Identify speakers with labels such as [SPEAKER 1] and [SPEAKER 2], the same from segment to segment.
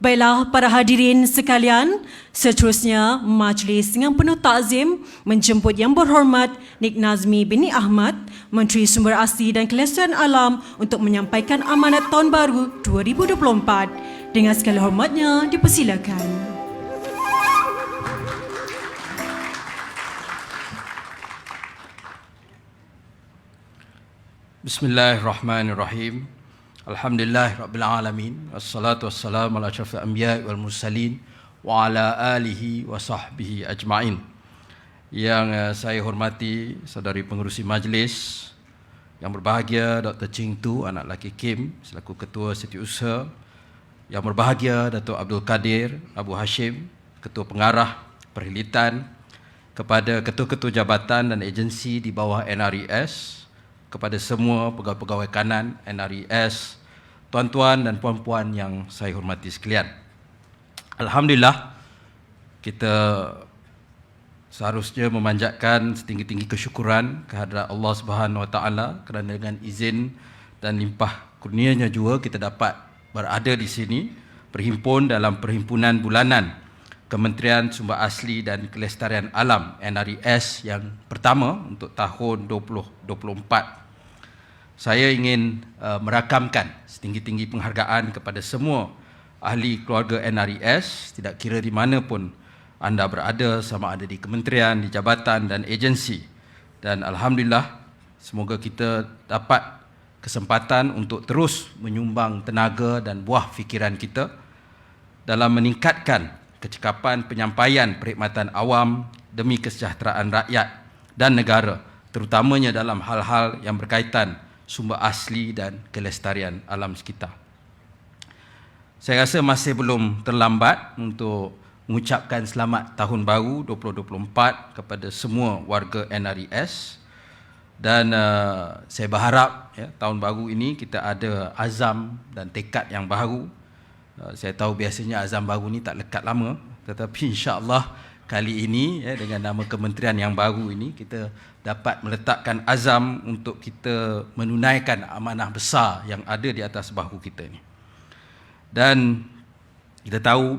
[SPEAKER 1] Baiklah para hadirin sekalian, seterusnya majlis dengan penuh takzim menjemput Yang Berhormat Nik Nazmi binti Ahmad, Menteri Sumber Asli dan Kelestarian Alam untuk menyampaikan amanat Tahun Baru 2024. Dengan segala hormatnya dipersilakan.
[SPEAKER 2] Bismillahirrahmanirrahim. Alhamdulillahirrabbilalamin. Wassalatu wassalamu ala asyrafil anbiya wal mursalin wa ala alihi wa sahbihi ajma'in. Yang saya hormati saudari pengerusi majlis, yang berbahagia Dr. Ching Tu, anak lelaki Kim, selaku Ketua Setiausaha. Yang berbahagia Datuk Abdul Kadir Abu Hashim, Ketua Pengarah Perkhidmatan, kepada ketua-ketua jabatan dan agensi di bawah NRES, kepada semua pegawai-pegawai kanan NRES, tuan-tuan dan puan-puan yang saya hormati sekalian. Alhamdulillah, kita seharusnya memanjatkan setinggi-tinggi kesyukuran kehadrat Allah Subhanahu Wa Taala kerana dengan izin dan limpah kurnianya juga kita dapat berada di sini, berhimpun dalam perhimpunan bulanan Kementerian Sumber Asli dan Kelestarian Alam NRES yang pertama untuk tahun 2024. Saya ingin merakamkan setinggi-tinggi penghargaan kepada semua ahli keluarga NRES, tidak kira di mana pun anda berada, sama ada di kementerian, di jabatan dan agensi. Dan Alhamdulillah, semoga kita dapat kesempatan untuk terus menyumbang tenaga dan buah fikiran kita dalam meningkatkan kecekapan penyampaian perkhidmatan awam demi kesejahteraan rakyat dan negara, terutamanya dalam hal-hal yang berkaitan sumber asli dan kelestarian alam sekitar. Saya rasa masih belum terlambat untuk mengucapkan selamat Tahun Baru 2024 kepada semua warga NRES, dan saya berharap tahun baru ini kita ada azam dan tekad yang baru. Saya tahu biasanya azam baru ni tak lekat lama, tetapi insya-Allah kali ini dengan nama kementerian yang baru ini kita dapat meletakkan azam untuk kita menunaikan amanah besar yang ada di atas bahu kita ni. Dan kita tahu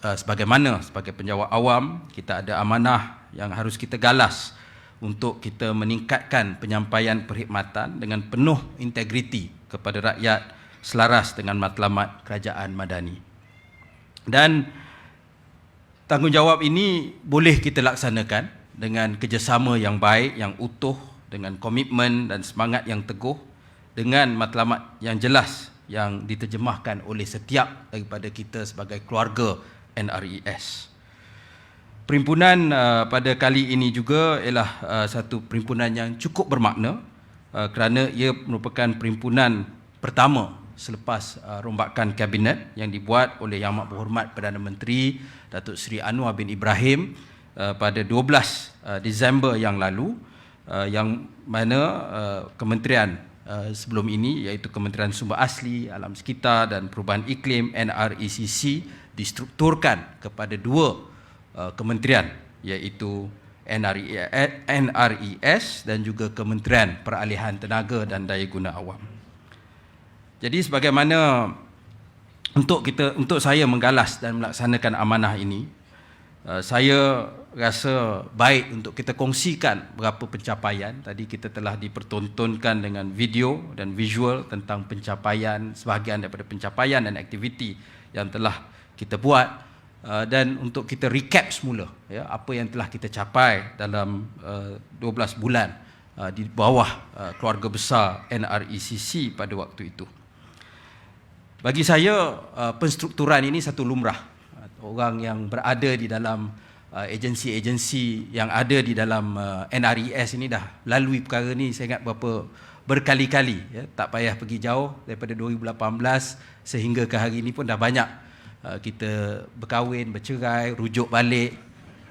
[SPEAKER 2] sebagaimana sebagai penjawat awam, kita ada amanah yang harus kita galas untuk kita meningkatkan penyampaian perkhidmatan dengan penuh integriti kepada rakyat selaras dengan matlamat kerajaan madani. Dan tanggungjawab ini boleh kita laksanakan dengan kerjasama yang baik, yang utuh, dengan komitmen dan semangat yang teguh, dengan matlamat yang jelas yang diterjemahkan oleh setiap daripada kita sebagai keluarga NRES. Perhimpunan pada kali ini juga ialah satu perhimpunan yang cukup bermakna kerana ia merupakan perhimpunan pertama selepas rombakan kabinet yang dibuat oleh Yang Amat Berhormat Perdana Menteri Datuk Seri Anwar bin Ibrahim pada 12 Disember yang lalu, yang mana kementerian sebelum ini iaitu Kementerian Sumber Asli, Alam Sekitar dan Perubahan Iklim NRECC distrukturkan kepada dua kementerian, iaitu NRES dan juga Kementerian Peralihan Tenaga dan Daya Guna Awam. Jadi sebagaimana untuk saya menggalas dan melaksanakan amanah ini, saya rasa baik untuk kita kongsikan berapa pencapaian. Tadi kita telah dipertontonkan dengan video dan visual tentang pencapaian, sebahagian daripada pencapaian dan aktiviti yang telah kita buat, dan untuk kita recap semula apa yang telah kita capai dalam 12 bulan di bawah keluarga besar NRECC pada waktu itu. Bagi saya, penstrukturan ini satu lumrah. Orang yang berada di dalam agensi-agensi yang ada di dalam NRES ini dah lalui perkara ni, saya ingat berkali-kali, tak payah pergi jauh, daripada 2018 sehingga ke hari ini pun dah banyak kita berkahwin, bercerai, rujuk balik,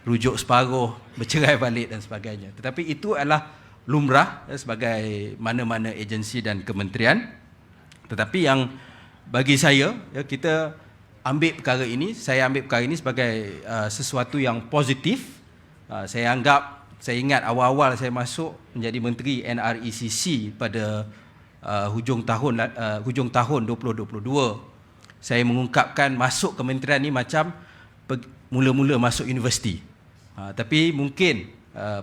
[SPEAKER 2] rujuk separuh, bercerai balik dan sebagainya. Tetapi itu adalah lumrah sebagai mana-mana agensi dan kementerian. Tetapi yang bagi saya, kita ambil perkara ini, saya ambil perkara ini sebagai sesuatu yang positif. Saya ingat awal-awal saya masuk menjadi Menteri NRECC pada hujung tahun 2022. saya mengungkapkan masuk kementerian ni macam mula-mula masuk universiti. Tapi mungkin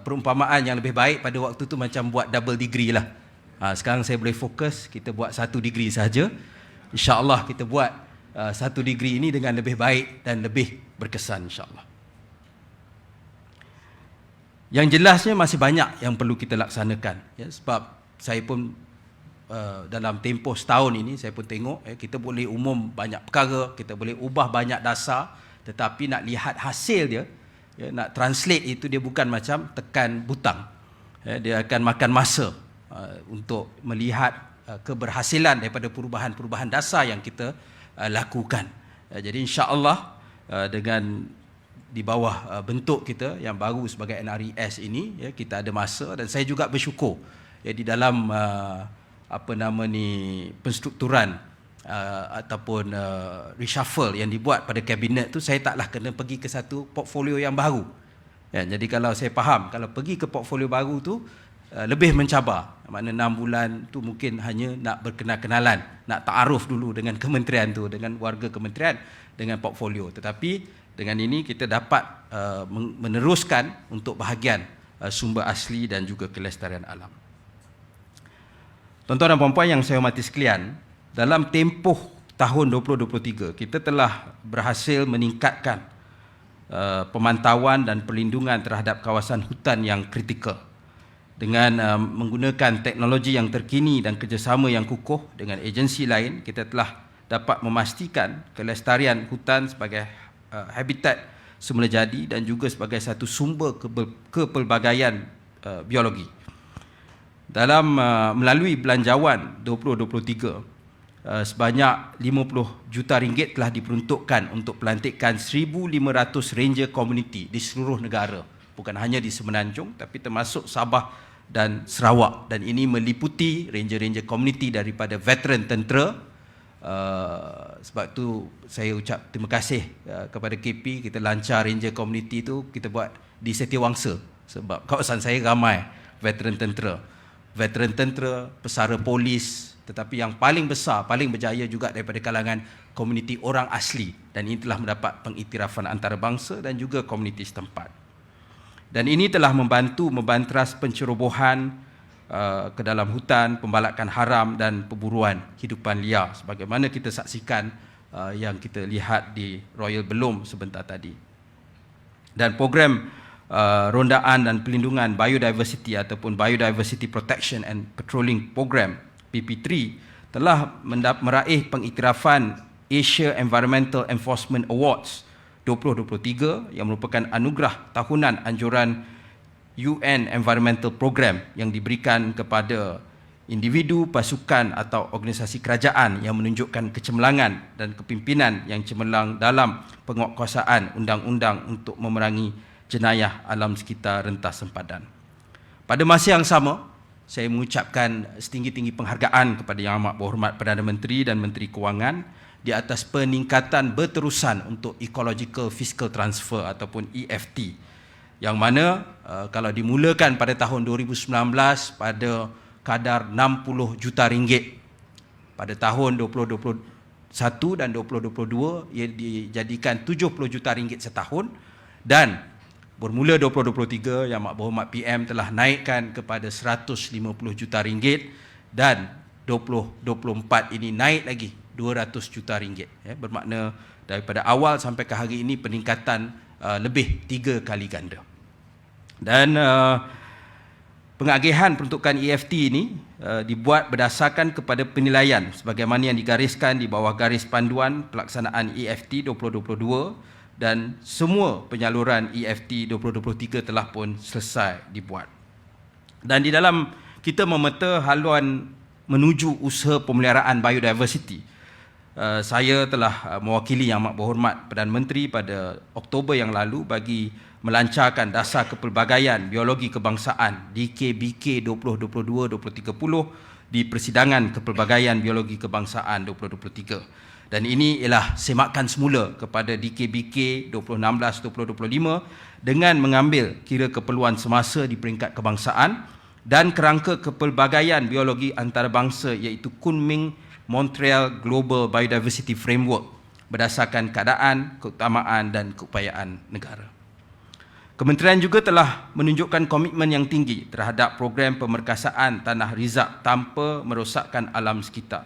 [SPEAKER 2] perumpamaan yang lebih baik pada waktu tu macam buat double degree lah. Sekarang saya boleh fokus, kita buat 1 degree sahaja. InsyaAllah kita buat 1 degree ini dengan lebih baik dan lebih berkesan insyaAllah. Yang jelasnya masih banyak yang perlu kita laksanakan, ya, sebab saya pun dalam tempoh setahun ini saya pun tengok kita boleh umum banyak perkara, kita boleh ubah banyak dasar, tetapi nak lihat hasil dia, ya, nak translate itu dia bukan macam tekan butang, ya, dia akan makan masa untuk melihat keberhasilan daripada perubahan-perubahan dasar yang kita lakukan. Jadi insya-Allah dengan di bawah bentuk kita yang baru sebagai NRES ini, ya, kita ada masa, dan saya juga bersyukur, ya, di dalam penstrukturan ataupun reshuffle yang dibuat pada kabinet tu, saya taklah kena pergi ke satu portfolio yang baru, ya, jadi kalau saya faham, kalau pergi ke portfolio baru tu lebih mencabar, makna 6 bulan tu mungkin hanya nak berkenal-kenalan, nak ta'aruf dulu dengan kementerian tu, dengan warga kementerian, dengan portfolio. Tetapi dengan ini kita dapat meneruskan untuk bahagian sumber asli dan juga kelestarian alam. Tuan-tuan dan puan-puan yang saya hormati sekalian, dalam tempoh tahun 2023 kita telah berhasil meningkatkan pemantauan dan perlindungan terhadap kawasan hutan yang kritikal dengan menggunakan teknologi yang terkini dan kerjasama yang kukuh dengan agensi lain. Kita telah dapat memastikan kelestarian hutan sebagai habitat semula jadi dan juga sebagai satu sumber kepelbagaian biologi. Dalam melalui belanjawan 2023, sebanyak 50 juta ringgit telah diperuntukkan untuk pelantikan 1,500 ranger community di seluruh negara, bukan hanya di Semenanjung tapi termasuk Sabah dan Sarawak, dan ini meliputi ranger-ranger community daripada veteran tentera. Sebab tu saya ucap terima kasih kepada KP, kita lancar ranger community tu kita buat di Setiawangsa, sebab kawasan saya ramai veteran tentera, pesara polis, tetapi yang paling besar, paling berjaya juga daripada kalangan komuniti orang asli, dan ini telah mendapat pengiktirafan antarabangsa dan juga komuniti setempat. Dan ini telah membantu membantras pencerobohan ke dalam hutan, pembalakan haram dan perburuan hidupan liar sebagaimana kita saksikan yang kita lihat di Royal Belum sebentar tadi. Dan program rondaan dan pelindungan biodiversity ataupun Biodiversity Protection and Patrolling Program PP3 telah meraih pengiktirafan Asia Environmental Enforcement Awards 2023 yang merupakan anugerah tahunan anjuran UN Environmental Program yang diberikan kepada individu, pasukan atau organisasi kerajaan yang menunjukkan kecemerlangan dan kepimpinan yang cemerlang dalam penguatkuasaan undang-undang untuk memerangi jenayah alam sekitar rentas sempadan. Pada masa yang sama, saya mengucapkan setinggi-tinggi penghargaan kepada Yang Amat Berhormat Perdana Menteri dan Menteri Kewangan di atas peningkatan berterusan untuk Ecological Fiscal Transfer ataupun EFT, yang mana kalau dimulakan pada tahun 2019 pada kadar 60 juta ringgit, pada tahun 2021 dan 2022 ia dijadikan 70 juta ringgit setahun, dan bermula 2023 Yang Amat Berhormat PM telah naikkan kepada 150 juta ringgit, dan 2024 ini naik lagi 200 juta ringgit, ya, bermakna daripada awal sampai ke hari ini peningkatan lebih 3 kali ganda. Dan pengagihan peruntukan EFT ini dibuat berdasarkan kepada penilaian sebagaimana yang digariskan di bawah garis panduan pelaksanaan EFT 2022, dan semua penyaluran EFT 2023 telah pun selesai dibuat. Dan di dalam kita memeta haluan menuju usaha pemeliharaan biodiversity, saya telah mewakili Yang Amat Berhormat Perdana Menteri pada Oktober yang lalu bagi melancarkan dasar kepelbagaian biologi kebangsaan DKBK 2022-2030 di Persidangan Kepelbagaian Biologi Kebangsaan 2023. Dan ini ialah semakan semula kepada DKBK 2016-2025 dengan mengambil kira keperluan semasa di peringkat kebangsaan dan kerangka kepelbagaian biologi antarabangsa iaitu Kunming Montreal Global Biodiversity Framework berdasarkan keadaan, keutamaan dan keupayaan negara. Kementerian juga telah menunjukkan komitmen yang tinggi terhadap program pemerkasaan tanah rizab tanpa merosakkan alam sekitar.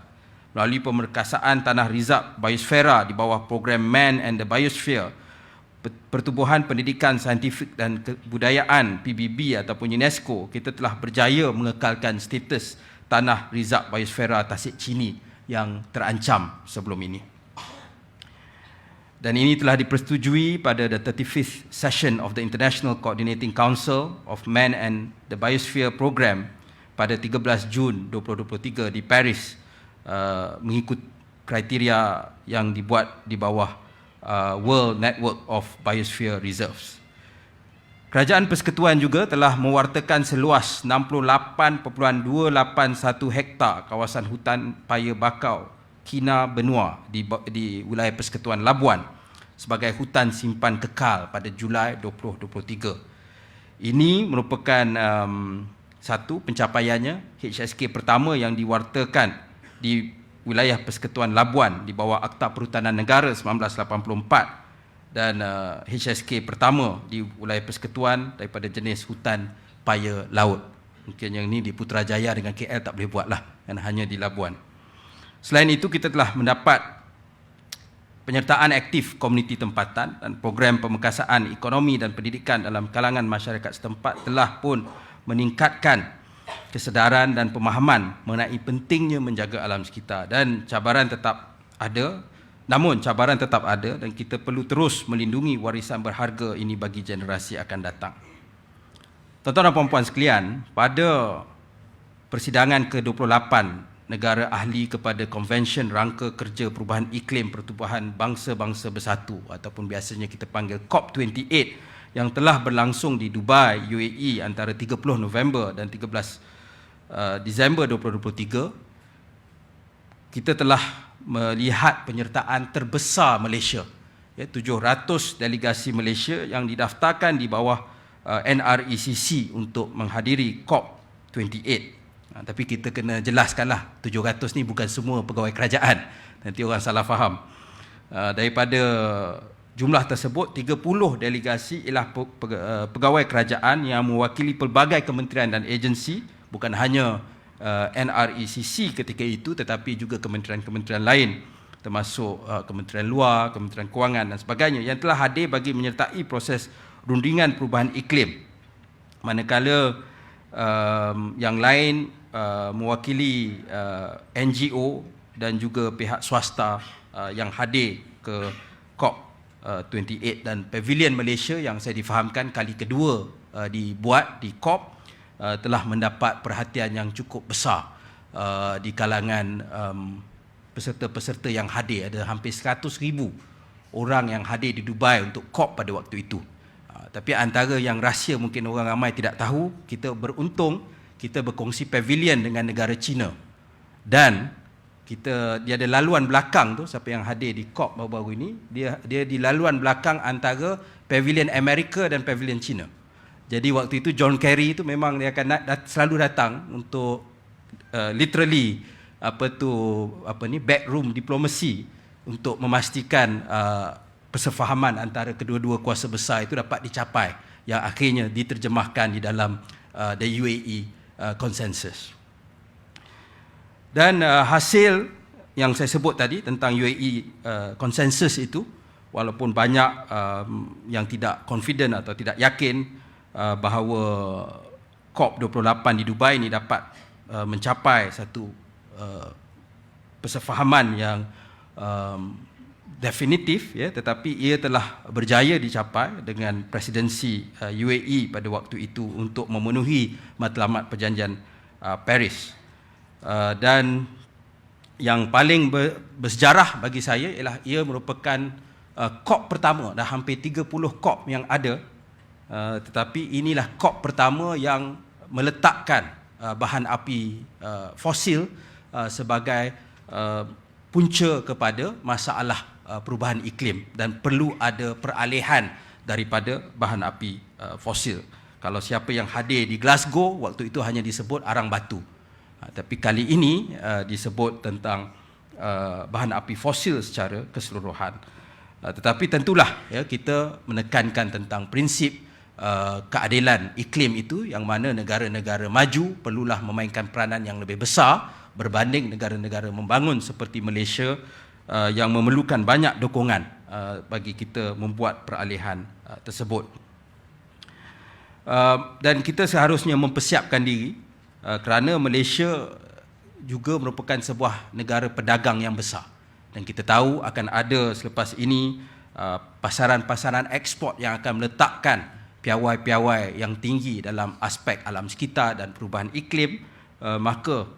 [SPEAKER 2] Melalui pemerkasaan tanah rizab biosfera di bawah program Man and the Biosphere, Pertubuhan Pendidikan Saintifik dan Kebudayaan PBB ataupun UNESCO, kita telah berjaya mengekalkan status tanah rizab biosfera Tasik Chini yang terancam sebelum ini. Dan ini telah dipersetujui pada the 35th session of the International Coordinating Council of Man and the Biosphere Program pada 13 Jun 2023 di Paris, mengikut kriteria yang dibuat di bawah World Network of Biosphere Reserves. Kerajaan Persekutuan juga telah mewartakan seluas 68.281 hektar kawasan hutan paya bakau Kina Benua di wilayah Persekutuan Labuan sebagai hutan simpan kekal pada Julai 2023. Ini merupakan satu pencapaiannya HSK pertama yang diwartakan di wilayah Persekutuan Labuan di bawah Akta Perhutanan Negara 1984 dan HSK pertama di wilayah Persekutuan daripada jenis hutan paya laut. Mungkin yang ini di Putrajaya dengan KL tak boleh buatlah, kan hanya di Labuan. Selain itu, kita telah mendapat penyertaan aktif komuniti tempatan dan program pemekasaan ekonomi dan pendidikan dalam kalangan masyarakat setempat telah pun meningkatkan kesedaran dan pemahaman mengenai pentingnya menjaga alam sekitar. Dan cabaran tetap ada, dan kita perlu terus melindungi warisan berharga ini bagi generasi akan datang. Tuan-tuan dan puan-puan sekalian, pada persidangan ke-28 negara ahli kepada Konvensyen Rangka Kerja Perubahan Iklim Pertubuhan Bangsa-Bangsa Bersatu ataupun biasanya kita panggil COP28 yang telah berlangsung di Dubai, UAE antara 30 November dan 13 Disember 2023, kita telah melihat penyertaan terbesar Malaysia, 700 delegasi Malaysia yang didaftarkan di bawah NRECC untuk menghadiri COP28. Tapi kita kena jelaskanlah, 700 ni bukan semua pegawai kerajaan, nanti orang salah faham. Daripada jumlah tersebut, 30 delegasi ialah pegawai kerajaan yang mewakili pelbagai kementerian dan agensi, bukan hanya NRECC ketika itu, tetapi juga kementerian-kementerian lain, termasuk Kementerian Luar, Kementerian Kewangan dan sebagainya, yang telah hadir bagi menyertai proses rundingan perubahan iklim. Manakala yang lain mewakili NGO dan juga pihak swasta yang hadir ke COP28, dan Pavilion Malaysia yang saya difahamkan kali kedua dibuat di COP telah mendapat perhatian yang cukup besar di kalangan peserta-peserta yang hadir. Ada hampir 100,000 orang yang hadir di Dubai untuk COP pada waktu itu. Tapi antara yang rahsia mungkin orang ramai tidak tahu, kita beruntung kita berkongsi pavilion dengan negara China. Dan dia ada laluan belakang tu, siapa yang hadir di COP baru-baru ini, dia di laluan belakang antara pavilion Amerika dan pavilion China. Jadi waktu itu John Kerry tu memang dia akan selalu datang untuk literally backroom diplomasi untuk memastikan persefahaman antara kedua-dua kuasa besar itu dapat dicapai, yang akhirnya diterjemahkan di dalam the UAE consensus. Dan hasil yang saya sebut tadi tentang UAE consensus itu, walaupun banyak yang tidak confident atau tidak yakin bahawa COP28 di Dubai ini dapat mencapai satu persefahaman yang definitif, tetapi ia telah berjaya dicapai dengan presidensi UAE pada waktu itu untuk memenuhi matlamat perjanjian Paris. Dan yang paling bersejarah bagi saya ialah ia merupakan COP pertama, dah hampir 30 COP yang ada, tetapi inilah COP pertama yang meletakkan bahan api fosil sebagai punca kepada masalah perubahan iklim, dan perlu ada peralihan daripada bahan api fosil. Kalau siapa yang hadir di Glasgow, waktu itu hanya disebut arang batu. Tapi kali ini disebut tentang bahan api fosil secara keseluruhan. Tetapi tentulah kita menekankan tentang prinsip keadilan iklim itu, yang mana negara-negara maju perlulah memainkan peranan yang lebih besar berbanding negara-negara membangun seperti Malaysia yang memerlukan banyak dukungan bagi kita membuat peralihan tersebut. Dan kita seharusnya mempersiapkan diri kerana Malaysia juga merupakan sebuah negara pedagang yang besar. Dan kita tahu akan ada selepas ini pasaran-pasaran ekspor yang akan meletakkan piawai-piawai yang tinggi dalam aspek alam sekitar dan perubahan iklim, maka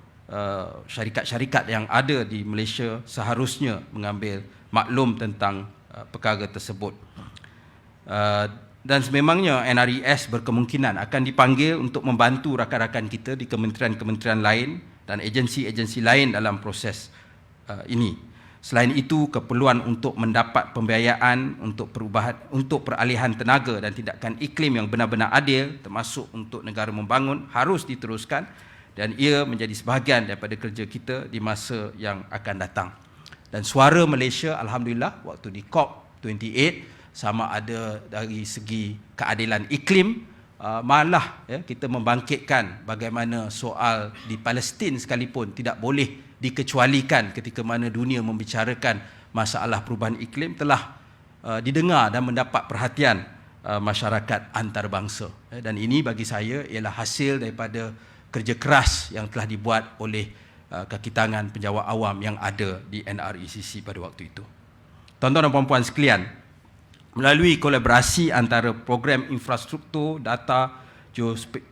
[SPEAKER 2] syarikat-syarikat yang ada di Malaysia seharusnya mengambil maklum tentang perkara tersebut. Dan sememangnya NRES berkemungkinan akan dipanggil untuk membantu rakan-rakan kita di kementerian-kementerian lain dan agensi-agensi lain dalam proses ini. Selain itu, keperluan untuk mendapat pembiayaan untuk peralihan tenaga dan tindakan iklim yang benar-benar adil, termasuk untuk negara membangun, harus diteruskan dan ia menjadi sebahagian daripada kerja kita di masa yang akan datang. Dan suara Malaysia, alhamdulillah, waktu di COP28, sama ada dari segi keadilan iklim, malah kita membangkitkan bagaimana soal di Palestin sekalipun tidak boleh dikecualikan ketika mana dunia membicarakan masalah perubahan iklim, telah didengar dan mendapat perhatian masyarakat antarabangsa. Dan ini bagi saya ialah hasil daripada kerja keras yang telah dibuat oleh kaki tangan penjawat awam yang ada di NRECC pada waktu itu. Tuan-tuan dan puan-puan sekalian, melalui kolaborasi antara Program Infrastruktur Data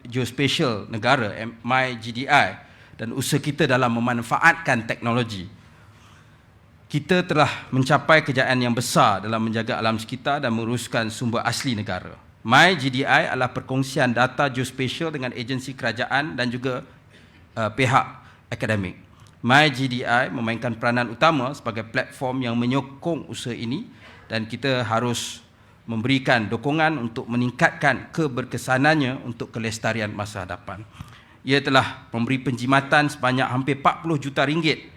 [SPEAKER 2] Geospatial Negara MyGDI dan usaha kita dalam memanfaatkan teknologi, kita telah mencapai kejayaan yang besar dalam menjaga alam sekitar dan menguruskan sumber asli negara. MyGDI adalah perkongsian data geospatial dengan agensi kerajaan dan juga pihak akademik. MyGDI memainkan peranan utama sebagai platform yang menyokong usaha ini dan kita harus memberikan dukungan untuk meningkatkan keberkesanannya untuk kelestarian masa hadapan. Ia telah memberi penjimatan sebanyak hampir 40 juta ringgit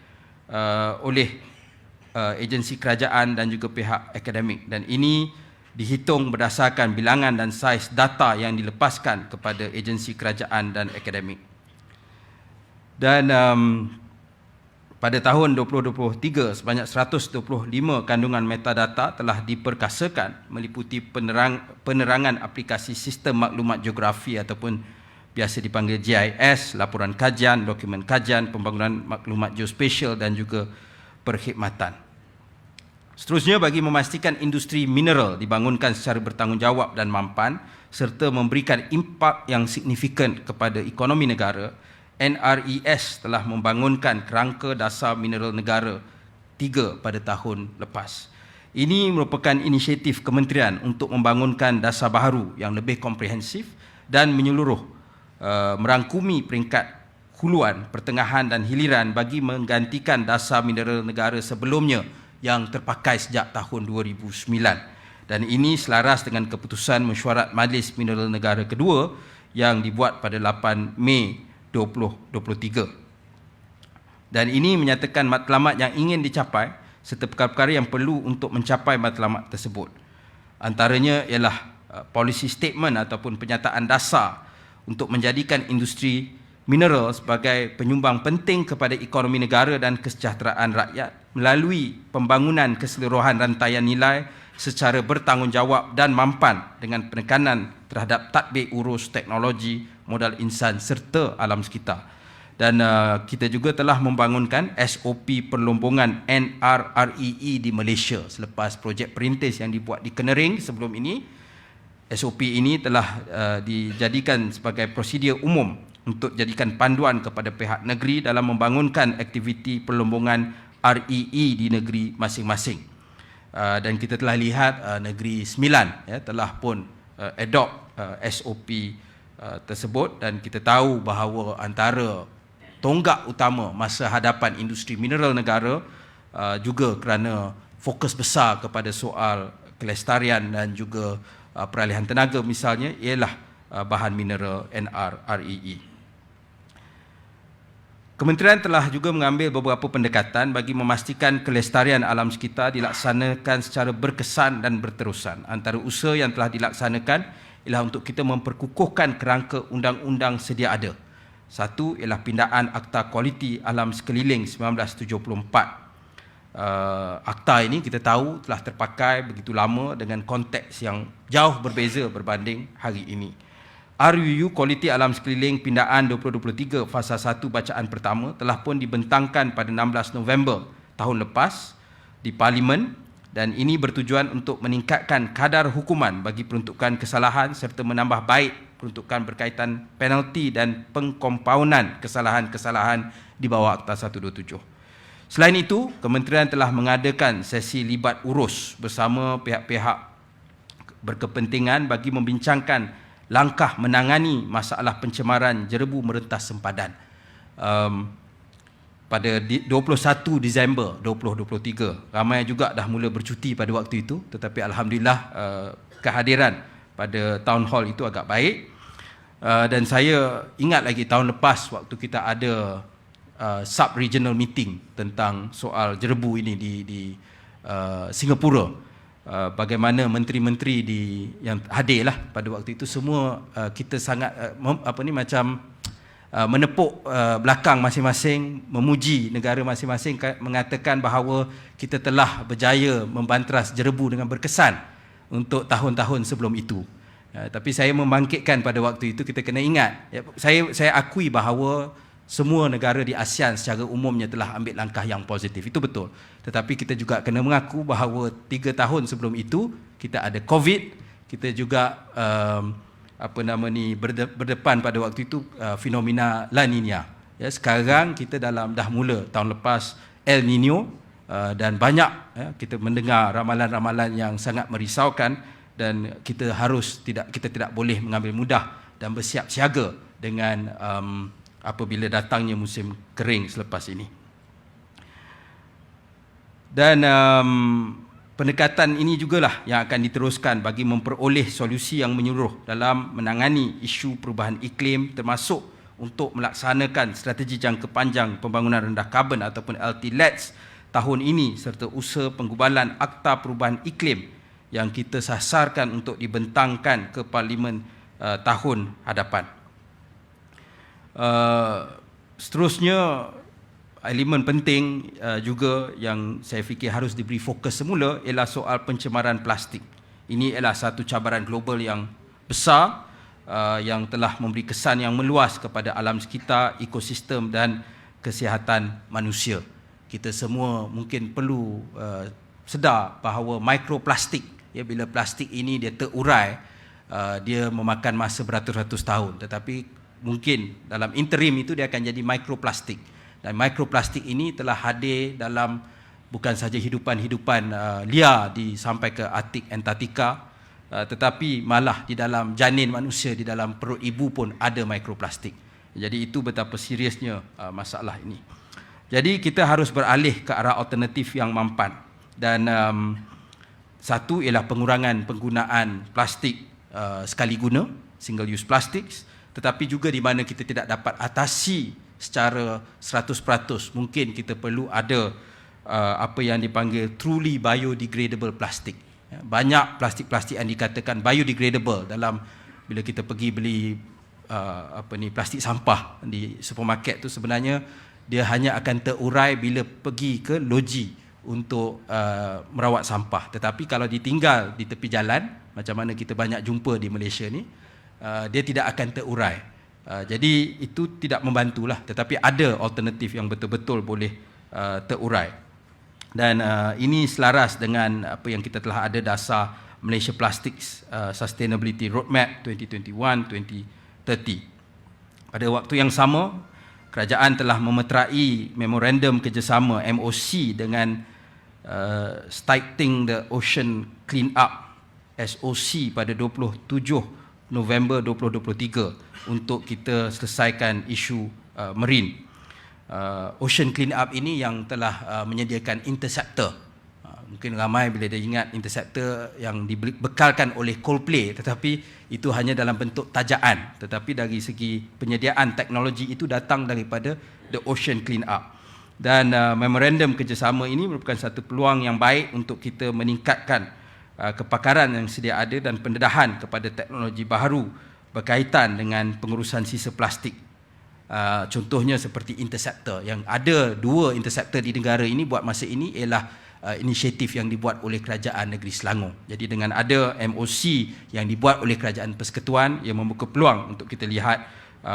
[SPEAKER 2] oleh agensi kerajaan dan juga pihak akademik, dan ini dihitung berdasarkan bilangan dan saiz data yang dilepaskan kepada agensi kerajaan dan akademik. Dan pada tahun 2023, sebanyak 125 kandungan metadata telah diperkasakan meliputi penerangan aplikasi sistem maklumat geografi ataupun biasa dipanggil GIS, laporan kajian, dokumen kajian, pembangunan maklumat geospasial dan juga perkhidmatan. Seterusnya, bagi memastikan industri mineral dibangunkan secara bertanggungjawab dan mampan serta memberikan impak yang signifikan kepada ekonomi negara, NRES telah membangunkan kerangka dasar mineral negara 3 pada tahun lepas. Ini merupakan inisiatif kementerian untuk membangunkan dasar baharu yang lebih komprehensif dan menyeluruh, merangkumi peringkat huluan, pertengahan dan hiliran bagi menggantikan dasar mineral negara sebelumnya yang terpakai sejak tahun 2009. Dan ini selaras dengan keputusan mesyuarat Majlis Mineral Negara kedua yang dibuat pada 8 Mei 2023. Dan ini menyatakan matlamat yang ingin dicapai serta perkara-perkara yang perlu untuk mencapai matlamat tersebut. Antaranya ialah policy statement ataupun penyataan dasar untuk menjadikan industri mineral sebagai penyumbang penting kepada ekonomi negara dan kesejahteraan rakyat melalui pembangunan keseluruhan rantaian nilai secara bertanggungjawab dan mampan dengan penekanan terhadap tadbir urus teknologi, modal insan serta alam sekitar. Dan kita juga telah membangunkan SOP perlombongan NRREE di Malaysia selepas projek perintis yang dibuat di Kenering sebelum ini. SOP ini telah dijadikan sebagai prosedur umum untuk jadikan panduan kepada pihak negeri dalam membangunkan aktiviti perlombongan REE di negeri masing-masing. Dan kita telah lihat negeri Sembilan telah pun adopt SOP tersebut, dan kita tahu bahawa antara tonggak utama masa hadapan industri mineral negara juga kerana fokus besar kepada soal kelestarian dan juga peralihan tenaga misalnya, ialah bahan mineral NRREE. Kementerian telah juga mengambil beberapa pendekatan bagi memastikan kelestarian alam sekitar dilaksanakan secara berkesan dan berterusan. Antara usaha yang telah dilaksanakan ialah untuk kita memperkukuhkan kerangka undang-undang sedia ada. Satu ialah pindaan Akta Kualiti Alam Sekeliling 1974. Akta ini kita tahu telah terpakai begitu lama dengan konteks yang jauh berbeza berbanding hari ini. RUU Kualiti Alam Sekeliling Pindaan 2023 Fasa 1 bacaan pertama telah pun dibentangkan pada 16 November tahun lepas di Parlimen, dan ini bertujuan untuk meningkatkan kadar hukuman bagi peruntukan kesalahan serta menambah baik peruntukan berkaitan penalti dan pengkompaunan kesalahan-kesalahan di bawah Akta 127. Selain itu, Kementerian telah mengadakan sesi libat urus bersama pihak-pihak berkepentingan bagi membincangkan langkah menangani masalah pencemaran jerebu merentas sempadan. Pada 21 Disember 2023, ramai juga dah mula bercuti pada waktu itu, tetapi Alhamdulillah kehadiran pada town hall itu agak baik. Dan saya ingat lagi tahun lepas waktu kita ada sub-regional meeting tentang soal jerebu ini di Singapura. Bagaimana menteri-menteri yang hadirlah pada waktu itu semua kita sangat menepuk belakang masing-masing, memuji negara masing-masing, mengatakan bahawa kita telah berjaya membantras jerebu dengan berkesan untuk tahun-tahun sebelum itu. Tapi saya membangkitkan pada waktu itu, kita kena ingat, saya akui bahawa semua negara di ASEAN secara umumnya telah ambil langkah yang positif. Itu betul. Tetapi kita juga kena mengaku bahawa 3 tahun sebelum itu kita ada COVID, kita juga berdepan pada waktu itu fenomena La Nina. Ya, sekarang kita dah mula tahun lepas El Nino, dan banyak kita mendengar ramalan-ramalan yang sangat merisaukan, dan kita tidak boleh mengambil mudah dan bersiap siaga dengan apabila datangnya musim kering selepas ini. Dan pendekatan ini jugalah yang akan diteruskan bagi memperoleh solusi yang menyeluruh dalam menangani isu perubahan iklim, termasuk untuk melaksanakan strategi jangka panjang pembangunan rendah karbon ataupun LT-LEDS tahun ini, serta usaha penggubalan Akta Perubahan Iklim yang kita sasarkan untuk dibentangkan ke Parlimen tahun hadapan. Seterusnya, elemen penting juga yang saya fikir harus diberi fokus semula ialah soal pencemaran plastik. Ini ialah satu cabaran global yang besar yang telah memberi kesan yang meluas kepada alam sekitar, ekosistem dan kesihatan manusia. Kita semua mungkin perlu sedar bahawa mikroplastik, bila plastik ini dia terurai, dia memakan masa beratus-ratus tahun, tetapi mungkin dalam interim itu dia akan jadi mikroplastik, dan mikroplastik ini telah hadir dalam bukan saja hidupan liar sampai ke Arktik, Antartika, tetapi malah di dalam janin manusia, di dalam perut ibu pun ada mikroplastik. Jadi itu betapa seriusnya masalah ini. Jadi kita harus beralih ke arah alternatif yang mampan, dan satu ialah pengurangan penggunaan plastik sekali guna, single use plastics, tetapi juga di mana kita tidak dapat atasi secara 100%, mungkin kita perlu ada apa yang dipanggil truly biodegradable plastik. Banyak plastik-plastik yang dikatakan biodegradable dalam bila kita pergi beli plastik sampah di supermarket tu, sebenarnya dia hanya akan terurai bila pergi ke loji untuk merawat sampah. Tetapi kalau ditinggal di tepi jalan, macam mana kita banyak jumpa di Malaysia ni, dia tidak akan terurai. Jadi itu tidak membantulah, tetapi ada alternatif yang betul-betul boleh terurai. Dan ini selaras dengan apa yang kita telah ada dasar Malaysia Plastics Sustainability Roadmap 2021-2030. Pada waktu yang sama, kerajaan telah memeterai memorandum kerjasama MOC dengan Starting the Ocean Clean Up SOC pada 27 November 2023 untuk kita selesaikan isu marine. Ocean Clean Up ini yang telah menyediakan interceptor. Mungkin ramai bila dia ingat interceptor yang dibekalkan oleh Coldplay, tetapi itu hanya dalam bentuk tajaan. Tetapi dari segi penyediaan teknologi itu datang daripada The Ocean Clean Up. Dan memorandum kerjasama ini merupakan satu peluang yang baik untuk kita meningkatkan kepakaran yang sedia ada dan pendedahan kepada teknologi baharu berkaitan dengan pengurusan sisa plastik. Contohnya seperti interceptor, yang ada 2 interceptor di negara ini buat masa ini ialah inisiatif yang dibuat oleh Kerajaan Negeri Selangor. Jadi dengan ada MOC yang dibuat oleh Kerajaan Persekutuan, ia membuka peluang untuk kita lihat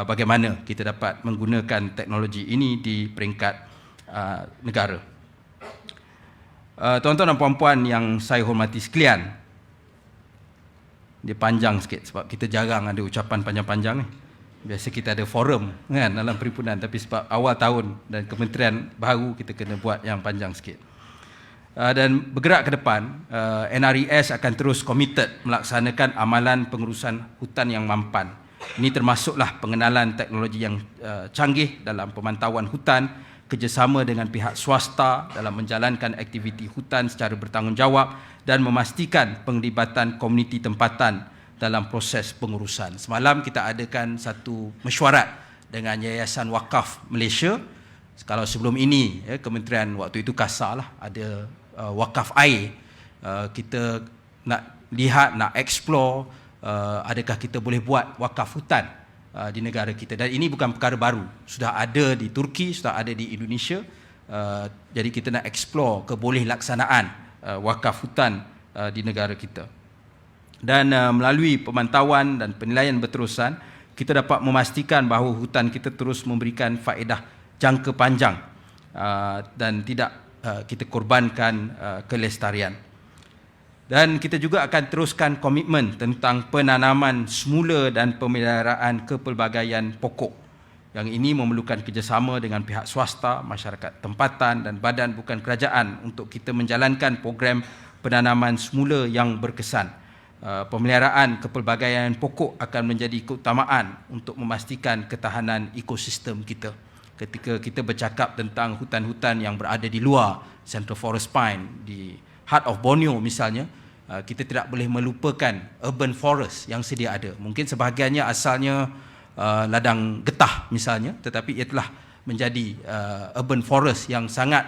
[SPEAKER 2] bagaimana kita dapat menggunakan teknologi ini di peringkat negara. Tuan-tuan dan puan-puan yang saya hormati sekalian, dia panjang sikit sebab kita jarang ada ucapan panjang-panjang ni. Biasa kita ada forum kan dalam perhimpunan, tapi sebab awal tahun dan kementerian baru, kita kena buat yang panjang sikit. Dan bergerak ke depan, NRES akan terus komited melaksanakan amalan pengurusan hutan yang mampan. Ini termasuklah pengenalan teknologi yang canggih dalam pemantauan hutan, kerjasama dengan pihak swasta dalam menjalankan aktiviti hutan secara bertanggungjawab dan memastikan penglibatan komuniti tempatan dalam proses pengurusan. Semalam kita adakan satu mesyuarat dengan Yayasan Wakaf Malaysia. Kalau sebelum ini, kementerian waktu itu kasar lah, ada wakaf air. Kita nak lihat, nak explore, adakah kita boleh buat wakaf hutan di negara kita. Dan ini bukan perkara baru, sudah ada di Turki, sudah ada di Indonesia. Jadi kita nak explore keboleh laksanaan wakaf hutan di negara kita. Dan melalui pemantauan dan penilaian berterusan, kita dapat memastikan bahawa hutan kita terus memberikan faedah jangka panjang dan tidak kita korbankan kelestarian. Dan kita juga akan teruskan komitmen tentang penanaman semula dan pemeliharaan kepelbagaian pokok. Yang ini memerlukan kerjasama dengan pihak swasta, masyarakat tempatan dan badan bukan kerajaan untuk kita menjalankan program penanaman semula yang berkesan. Pemeliharaan kepelbagaian pokok akan menjadi keutamaan untuk memastikan ketahanan ekosistem kita. Ketika kita bercakap tentang hutan-hutan yang berada di luar Central Forest Pine, di Heart of Borneo misalnya, kita tidak boleh melupakan urban forest yang sedia ada. Mungkin sebahagiannya asalnya ladang getah misalnya, tetapi ia telah menjadi urban forest yang sangat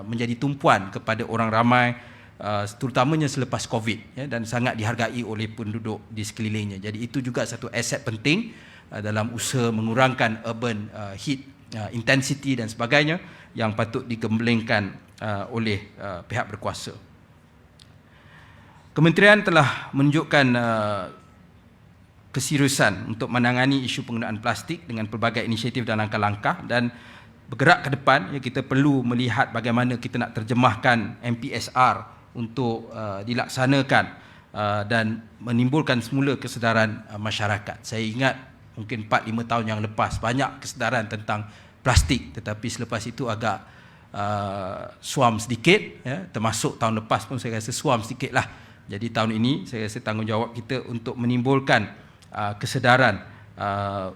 [SPEAKER 2] menjadi tumpuan kepada orang ramai, terutamanya selepas COVID, dan sangat dihargai oleh penduduk di sekelilingnya. Jadi itu juga satu aset penting dalam usaha mengurangkan urban heat intensity dan sebagainya yang patut digemblengkan oleh pihak berkuasa. Kementerian telah menunjukkan keseriusan untuk menangani isu penggunaan plastik dengan pelbagai inisiatif dan langkah-langkah, dan bergerak ke depan kita perlu melihat bagaimana kita nak terjemahkan MPSR untuk dilaksanakan dan menimbulkan semula kesedaran masyarakat. Saya ingat mungkin 4-5 tahun yang lepas banyak kesedaran tentang plastik, tetapi selepas itu agak suam sedikit, termasuk tahun lepas pun saya rasa suam sedikit lah. Jadi tahun ini saya rasa tanggungjawab kita untuk menimbulkan kesedaran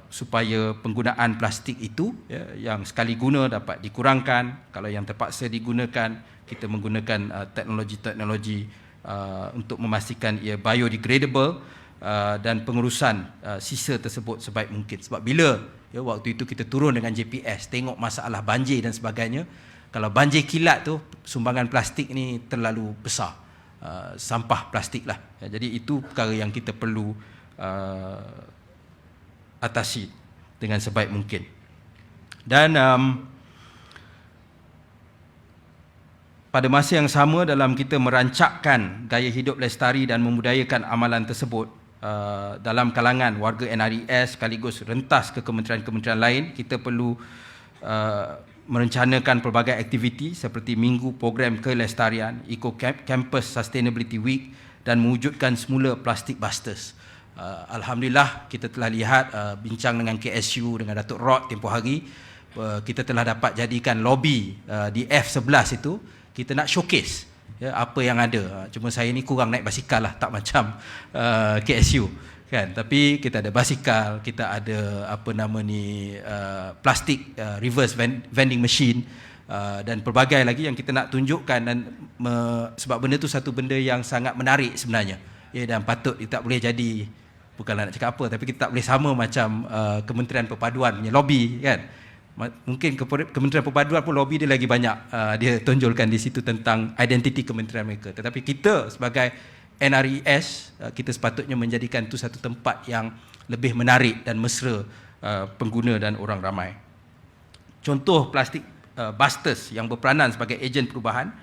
[SPEAKER 2] supaya penggunaan plastik itu yang sekali guna dapat dikurangkan. Kalau yang terpaksa digunakan, kita menggunakan teknologi-teknologi untuk memastikan ia biodegradable, dan pengurusan sisa tersebut sebaik mungkin. Sebab bila waktu itu kita turun dengan JPS, tengok masalah banjir dan sebagainya, kalau banjir kilat tu, sumbangan plastik ni terlalu besar, sampah plastik lah. Jadi itu perkara yang kita perlu atasi dengan sebaik mungkin. Dan pada masa yang sama, dalam kita merancakkan gaya hidup lestari dan memudayakan amalan tersebut dalam kalangan warga NRES sekaligus rentas ke kementerian-kementerian lain, kita perlu merencanakan pelbagai aktiviti seperti Minggu Program Kelestarian, Eco Campus Sustainability Week, dan mewujudkan semula Plastic Busters. Alhamdulillah, kita telah lihat bincang dengan KSU, dengan Datuk Rod tempoh hari, kita telah dapat jadikan lobby di F11 itu, kita nak showcase apa yang ada. Cuma saya ni kurang naik basikal lah, tak macam KSU kan. Tapi kita ada basikal, kita ada plastik reverse vending machine, dan pelbagai lagi yang kita nak tunjukkan, dan sebab benda tu satu benda yang sangat menarik sebenarnya, ya, dan patut kita tak boleh jadi, bukanlah nak cakap apa, tapi kita tak boleh sama macam Kementerian Perpaduan punya lobby, kan. Mungkin Kementerian Perpaduan pun lobby dia lagi banyak, dia tonjolkan di situ tentang identiti kementerian mereka. Tetapi kita sebagai NRES, kita sepatutnya menjadikan itu satu tempat yang lebih menarik dan mesra pengguna dan orang ramai. Contoh plastik busters yang berperanan sebagai ejen perubahan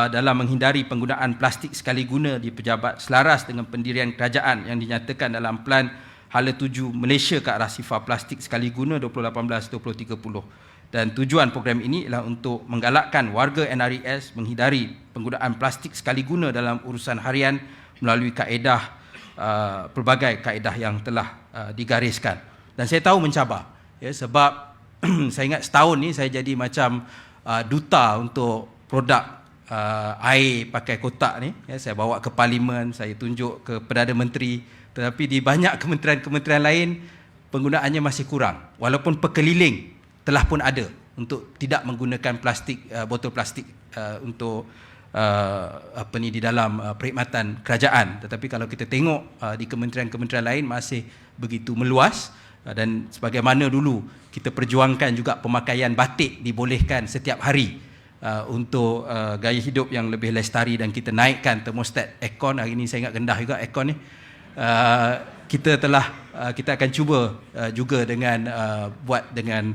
[SPEAKER 2] dalam menghindari penggunaan plastik sekali guna di pejabat selaras dengan pendirian kerajaan yang dinyatakan dalam Pelan Hala 7 Malaysia ke arah sifar plastik sekali guna 2018-2030. Dan tujuan program ini ialah untuk menggalakkan warga NRES menghindari penggunaan plastik sekali guna dalam urusan harian melalui kaedah, pelbagai kaedah yang telah digariskan. Dan saya tahu mencabar, ya, sebab saya ingat setahun ni saya jadi macam duta untuk produk air pakai kotak ni, ya, saya bawa ke Parlimen, saya tunjuk ke Perdana Menteri, tetapi di banyak kementerian-kementerian lain penggunaannya masih kurang, walaupun perkeliling telah pun ada untuk tidak menggunakan plastik, botol plastik untuk di dalam perkhidmatan kerajaan. Tetapi kalau kita tengok di kementerian-kementerian lain masih begitu meluas, dan sebagaimana dulu kita perjuangkan juga pemakaian batik dibolehkan setiap hari untuk gaya hidup yang lebih lestari, dan kita naikkan termostat aircon. Hari ini saya ingat rendah juga aircon ni. Kita akan cuba juga dengan buat dengan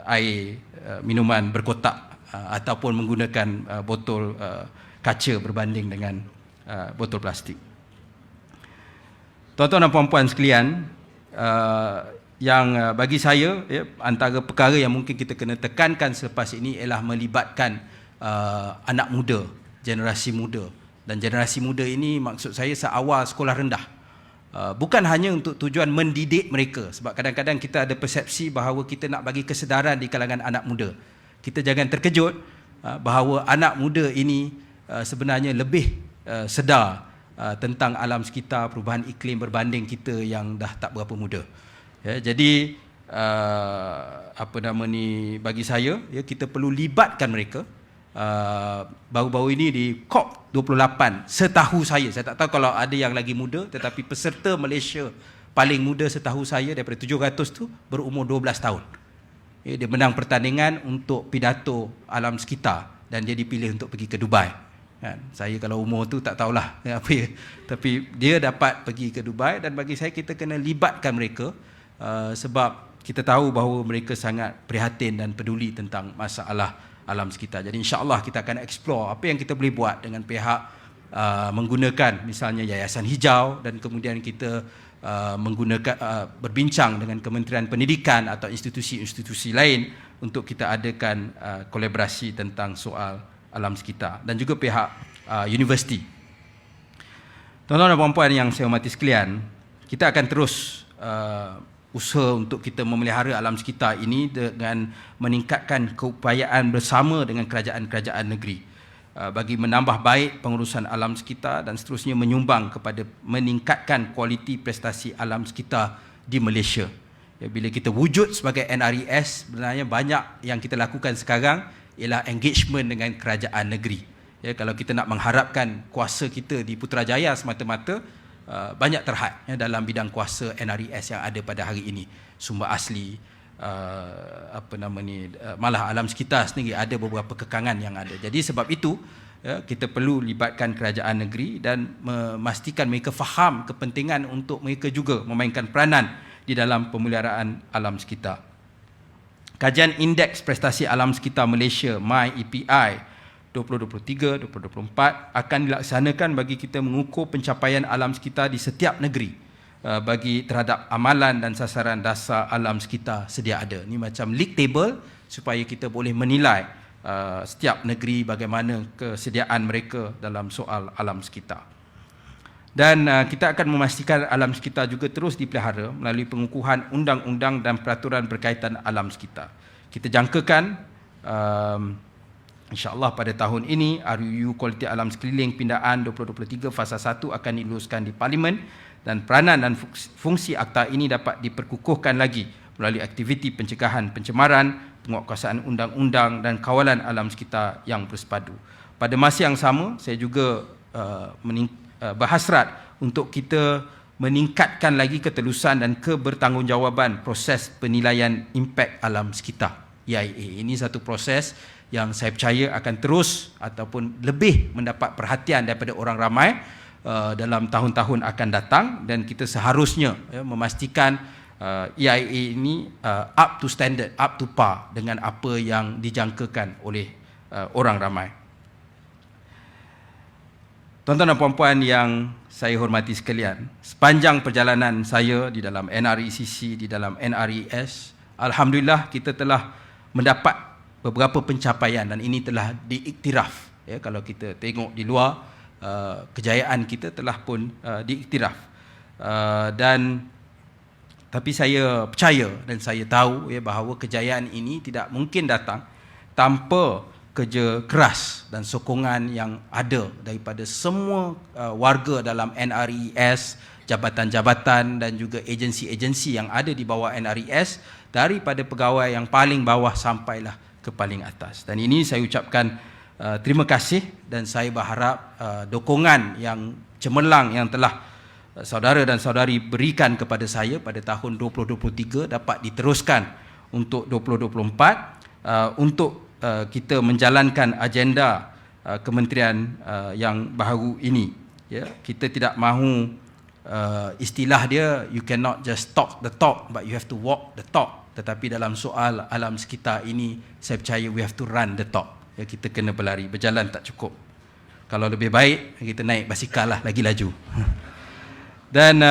[SPEAKER 2] air minuman berkotak ataupun menggunakan botol kaca berbanding dengan botol plastik. Tuan-tuan dan puan-puan sekalian, yang bagi saya, ya, antara perkara yang mungkin kita kena tekankan selepas ini ialah melibatkan anak muda, generasi muda. Dan generasi muda ini maksud saya seawal sekolah rendah. Bukan hanya untuk tujuan mendidik mereka, sebab kadang-kadang kita ada persepsi bahawa kita nak bagi kesedaran di kalangan anak muda. Kita jangan terkejut bahawa anak muda ini sebenarnya lebih sedar tentang alam sekitar, perubahan iklim berbanding kita yang dah tak berapa muda. Ya, jadi bagi saya, ya, kita perlu libatkan mereka. Baru-baru ini di COP28, setahu saya tak tahu kalau ada yang lagi muda, tetapi peserta Malaysia paling muda setahu saya daripada 700 tu berumur 12 tahun. Ya, dia menang pertandingan untuk pidato alam sekitar dan dia dipilih untuk pergi ke Dubai. Kan? Saya kalau umur tu tak tahulah apa ya, tapi dia dapat pergi ke Dubai, dan bagi saya kita kena libatkan mereka sebab kita tahu bahawa mereka sangat prihatin dan peduli tentang masalah alam sekitar. Jadi insya-Allah kita akan explore apa yang kita boleh buat dengan pihak menggunakan misalnya Yayasan Hijau, dan kemudian kita menggunakan berbincang dengan Kementerian Pendidikan atau institusi-institusi lain untuk kita adakan kolaborasi tentang soal alam sekitar, dan juga pihak universiti. Tuan-tuan dan puan-puan yang saya hormati sekalian, kita akan terus usaha untuk kita memelihara alam sekitar ini dengan meningkatkan keupayaan bersama dengan kerajaan-kerajaan negeri bagi menambah baik pengurusan alam sekitar dan seterusnya menyumbang kepada meningkatkan kualiti prestasi alam sekitar di Malaysia. Ya, bila kita wujud sebagai NRES, sebenarnya banyak yang kita lakukan sekarang ialah engagement dengan kerajaan negeri. Ya, kalau kita nak mengharapkan kuasa kita di Putrajaya semata-mata, banyak terhad ya, dalam bidang kuasa NRES yang ada pada hari ini. Sumber asli, malah alam sekitar sendiri ada beberapa kekangan yang ada. Jadi sebab itu ya, kita perlu libatkan kerajaan negeri dan memastikan mereka faham kepentingan untuk mereka juga memainkan peranan di dalam pemeliharaan alam sekitar. Kajian Indeks Prestasi Alam Sekitar Malaysia MyEPI 2023-2024 akan dilaksanakan bagi kita mengukur pencapaian alam sekitar di setiap negeri bagi terhadap amalan dan sasaran dasar alam sekitar sedia ada. Ini macam league table supaya kita boleh menilai setiap negeri bagaimana kesediaan mereka dalam soal alam sekitar. Dan kita akan memastikan alam sekitar juga terus dipelihara melalui pengukuhan undang-undang dan peraturan berkaitan alam sekitar. Kita jangkakan InsyaAllah pada tahun ini RUU Kualiti Alam Sekeliling Pindaan 2023 Fasa 1 akan diluluskan di Parlimen, dan peranan dan fungsi akta ini dapat diperkukuhkan lagi melalui aktiviti pencegahan pencemaran, penguatkuasaan undang-undang dan kawalan alam sekitar yang bersepadu. Pada masa yang sama, saya juga berhasrat untuk kita meningkatkan lagi ketelusan dan kebertanggungjawaban proses penilaian impak alam sekitar EIA. Ini satu proses yang saya percaya akan terus ataupun lebih mendapat perhatian daripada orang ramai dalam tahun-tahun akan datang, dan kita seharusnya memastikan EIA ini up to standard, up to par dengan apa yang dijangkakan oleh orang ramai. Tuan-tuan dan puan-puan yang saya hormati sekalian, sepanjang perjalanan saya di dalam NRECC, di dalam NRES, alhamdulillah kita telah mendapat beberapa pencapaian dan ini telah diiktiraf. Ya, kalau kita tengok di luar, kejayaan kita telah pun diiktiraf. Tapi saya percaya dan saya tahu bahawa kejayaan ini tidak mungkin datang tanpa kerja keras dan sokongan yang ada daripada semua warga dalam NRES, jabatan-jabatan dan juga agensi-agensi yang ada di bawah NRES, daripada pegawai yang paling bawah sampailah ke paling atas. Dan ini saya ucapkan terima kasih, dan saya berharap dukungan yang cemerlang yang telah saudara dan saudari berikan kepada saya pada tahun 2023 dapat diteruskan untuk 2024 untuk kita menjalankan agenda kementerian yang baru ini. Ya, kita tidak mahu istilah dia, you cannot just talk the talk but you have to walk the talk. Tetapi dalam soal alam sekitar ini, saya percaya we have to run the talk. Ya, kita kena berlari, berjalan tak cukup. Kalau lebih baik kita naik basikal lah, lagi laju. Dan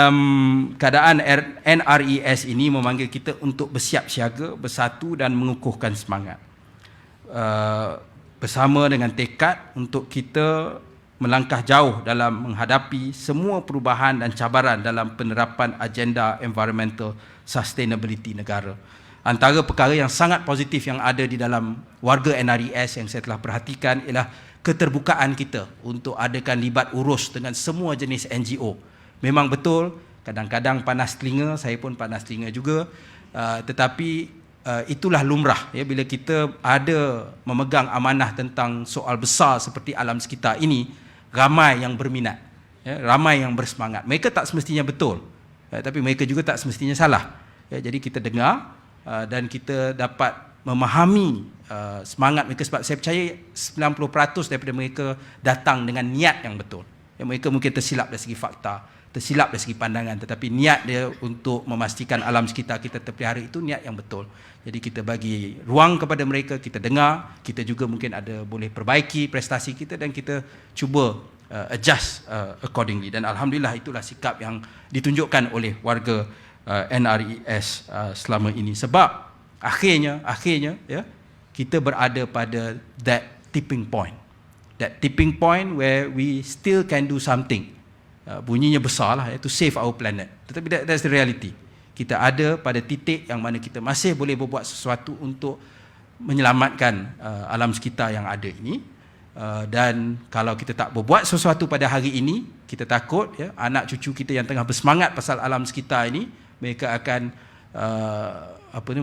[SPEAKER 2] keadaan NRES ini memanggil kita untuk bersiap siaga, bersatu dan mengukuhkan semangat. Bersama dengan tekad untuk kita melangkah jauh dalam menghadapi semua perubahan dan cabaran dalam penerapan agenda environmental sustainability negara. Antara perkara yang sangat positif yang ada di dalam warga NRES yang saya telah perhatikan ialah keterbukaan kita untuk adakan libat urus dengan semua jenis NGO. Memang betul, kadang-kadang panas telinga, saya pun panas telinga juga, tetapi itulah lumrah ya, bila kita ada memegang amanah tentang soal besar seperti alam sekitar ini, ramai yang berminat, ya, ramai yang bersemangat. Mereka tak semestinya betul, tapi mereka juga tak semestinya salah. Ya, jadi kita dengar dan kita dapat memahami semangat mereka, sebab saya percaya 90% daripada mereka datang dengan niat yang betul. Ya, mereka mungkin tersilap dari segi fakta, tersilap dari segi pandangan, tetapi niat dia untuk memastikan alam sekitar kita terpelihara itu niat yang betul. Jadi kita bagi ruang kepada mereka, kita dengar, kita juga mungkin ada boleh perbaiki prestasi kita dan kita cuba adjust accordingly. Dan alhamdulillah itulah sikap yang ditunjukkan oleh warga NRES selama ini. Sebab akhirnya ya, kita berada pada that tipping point. That tipping point where we still can do something. Bunyinya besar lah, to save our planet. Tetapi that's the reality. Kita ada pada titik yang mana kita masih boleh berbuat sesuatu untuk menyelamatkan alam sekitar yang ada ini. Dan kalau kita tak berbuat sesuatu pada hari ini, kita takut ya, anak cucu kita yang tengah bersemangat pasal alam sekitar ini, mereka akan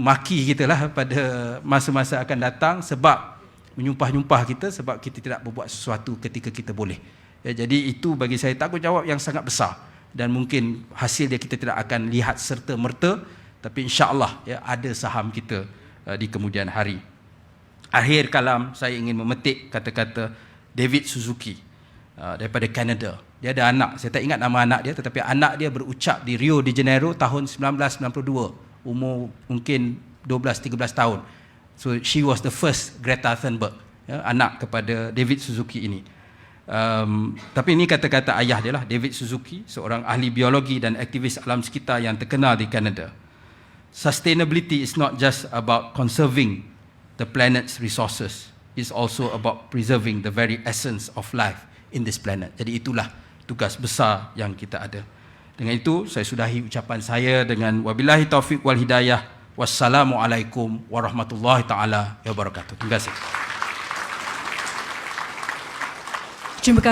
[SPEAKER 2] maki kita lah pada masa-masa akan datang sebab menyumpah-nyumpah kita, sebab kita tidak berbuat sesuatu ketika kita boleh. Ya, jadi itu bagi saya tanggungjawab yang sangat besar, dan mungkin hasil dia kita tidak akan lihat serta-merta, tapi insya-Allah ya, ada saham kita di kemudian hari. Akhir kalam, saya ingin memetik kata-kata David Suzuki daripada Kanada. Dia ada anak, saya tak ingat nama anak dia, tetapi anak dia berucap di Rio de Janeiro tahun 1992, umur mungkin 12-13 tahun. So she was the first Greta Thunberg, ya, anak kepada David Suzuki ini. Tapi ini kata-kata ayah dia lah, David Suzuki, seorang ahli biologi dan aktivis alam sekitar yang terkenal di Kanada. Sustainability is not just about conserving the planet's resources, it's also about preserving the very essence of life in this planet. Jadi itulah tugas besar yang kita ada. Dengan itu saya sudahi ucapan saya dengan wabillahi taufiq wal hidayah. Wassalamualaikum warahmatullahi taala wabarakatuh. Terima kasih.
[SPEAKER 1] Terima kasih.